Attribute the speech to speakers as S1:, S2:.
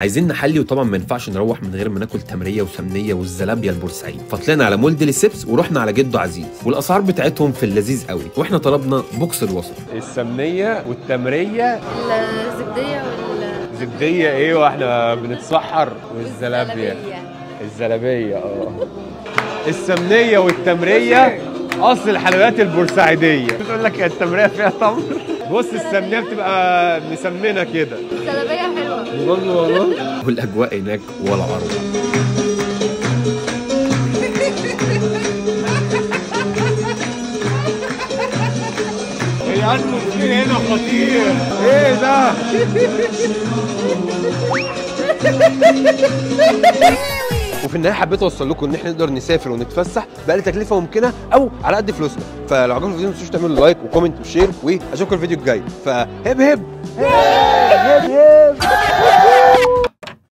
S1: عايزين نحلي، وطبعا ما ينفعش نروح من غير ما ناكل تمريه وسمنيه والزلابيه البورسعيد. فطلعنا على مول ديليسيبس ورحنا على جدو عزيز، والاسعار بتاعتهم في اللذيذ قوي، واحنا طلبنا بوكس الوسط. السمنيه والتمريه،
S2: الزبديه
S1: زبديه ايه واحنا بنتسحر، والزلابيه الزلابيه السمنيه والتمريه اصل الحلويات البورسعيديه. بتقول لك التمريه فيها تمر. بص السمنيه بتبقى مسمنه كده،
S2: الزلابيه حلوه
S1: برضه والله. والاجواء هناك ولا عرض. الاتموسفير هنا خطير. ايه ده؟ وفي النهايه حبيت اوصل لكم ان احنا نقدر نسافر ونتفسح باقل تكلفه ممكنه او على قد فلوسنا. فلو عجبكم الفيديو ما تنسوش تعملوا لايك وكومنت وشير، واشوفكم الفيديو الجاي. فهب هب هب هب